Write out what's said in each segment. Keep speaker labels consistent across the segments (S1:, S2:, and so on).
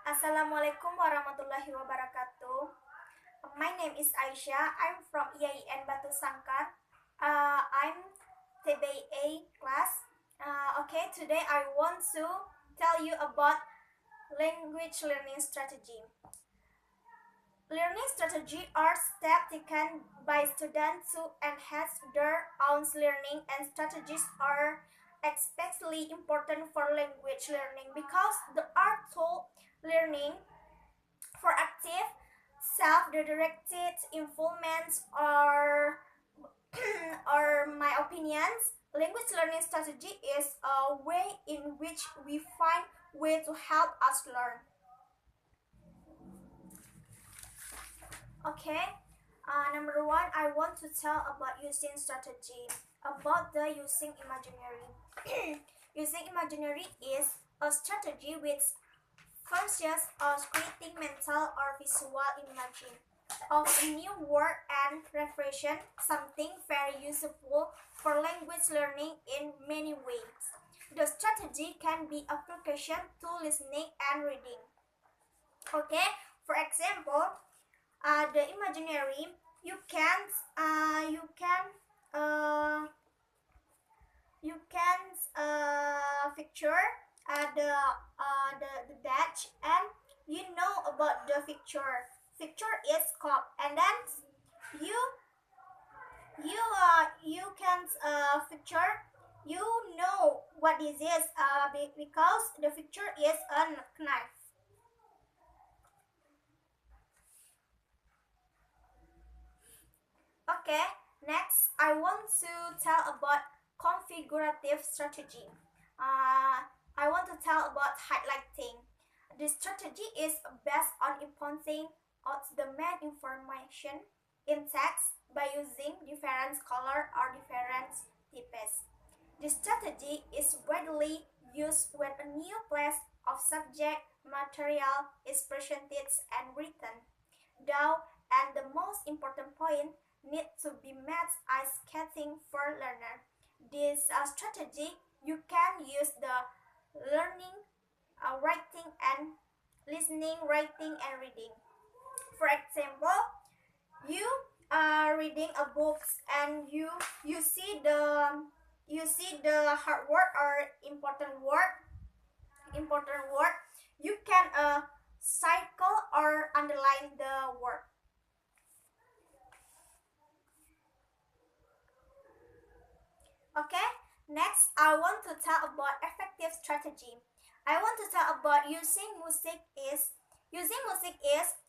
S1: Assalamualaikum warahmatullahi wabarakatuh. My name is Aisyah. I'm from IAIN BATUSANKAR. I'm TBI class. Today I want to tell you about language learning strategy. Learning strategy are steps taken by students to enhance their own learning, and strategies are especially important for language learning because they are taught learning for active, self-directed involvement or my opinions, language learning strategy is a way in which we find way to help us learn. Number one, I want to tell about using strategy, about the using imaginary. Using imaginary is a strategy which functions as creating mental or visual imaging of a new word and reflection, something very useful for language learning in many ways. The strategy can be application to listening and reading. For example, the imaginary you can picture the Dutch, and you know about the picture. Picture is cup, and then you can picture. You know what this is because the picture is a knife. Next I want to tell about configurative strategy. I want to tell about highlighting. The strategy is based on pointing out the main information in text by using different color or different types. The strategy is widely used when a new class of subject material is presented and written down, and the most important point need to be met as getting for learner. This strategy you can use the learning, writing and listening, writing and reading. For example, you are reading a book and you see the hard word or important word. You can circle or underline the word. Next I want to tell about effective strategy. I want to tell about using music is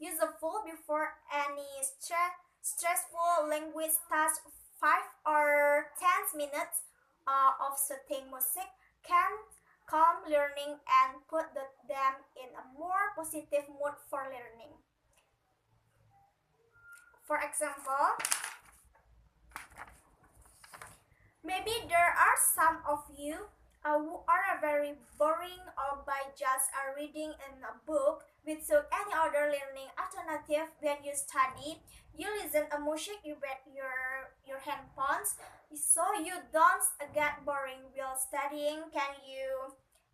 S1: useful before any stressful language task. 5 or 10 minutes of soothing music can calm learning and put them in a more positive mood for learning. For example, maybe there are some of you who are very boring or by just reading in a book without any other learning alternative. When you study, you listen to music, you bet your handphones, so you don't get boring while studying.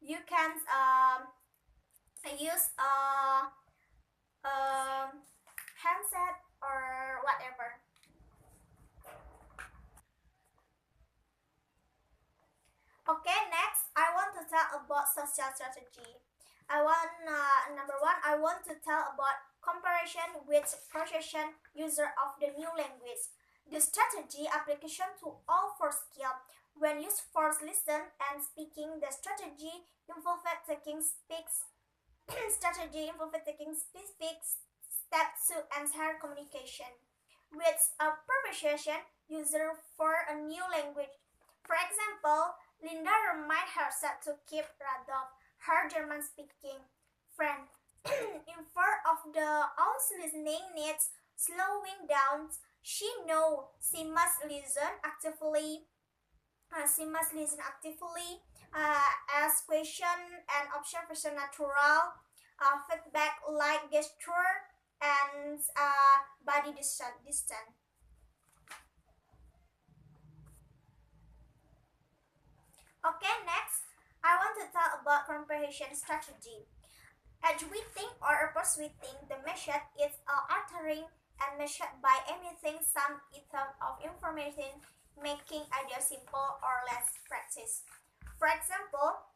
S1: You can use a handset or whatever. Next I want to tell about social strategy. Number one, I want to tell about comparison with procession user of the new language. The strategy application to all four skills. When used for listen and speaking, the strategy involved taking speaks steps to ensure communication. With a pronunciation user for a new language. For example, Linda reminded herself to keep Radolf, her German-speaking friend. In fear of the own listening needs slowing down, she knows she must listen actively. Ask question and observation natural, feedback like gesture and body distance. Next, I want to talk about comprehension strategy. Eduating or persuading the method is altering and measured by emitting some item of information, making idea simple or less practice. For example,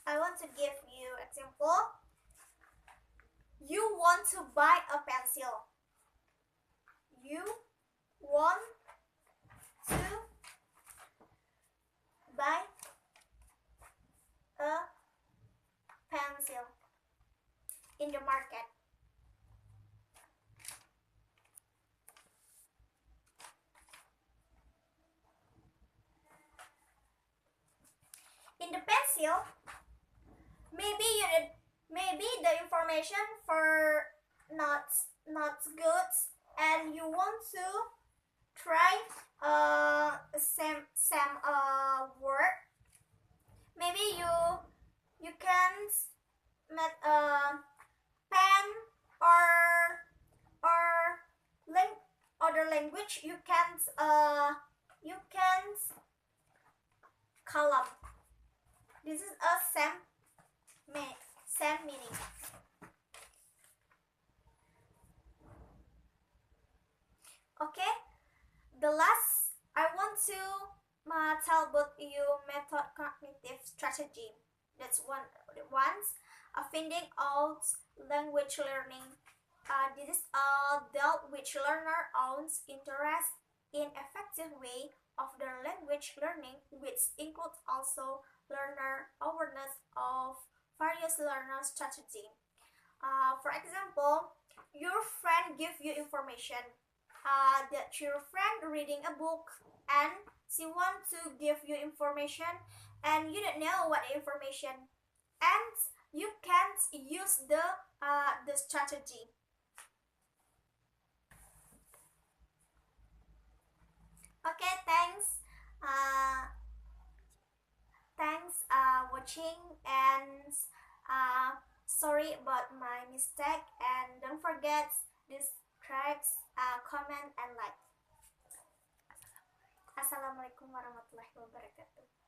S1: I want to give you example. You want to buy a pencil. You want to buy a pencil in the market. In the pencil, maybe the information for not good, and you want to try some word. Maybe you can make a pen or other language. You can column. This is a same meaning. Okay, the last I want to tell about you method cognitive strategy. That's one's finding out language learning. This is dealt with learner owns interest in effective way of their language learning, which includes also learner awareness of various learner strategy. For example, your friend give you information that your friend reading a book and she want to give you information and you don't know what the information, and you can't use the strategy. Okay, uh, thanks watching, and sorry about my mistake, and don't forget this subscribe, comment and like. Assalamualaikum warahmatullahi wabarakatuh.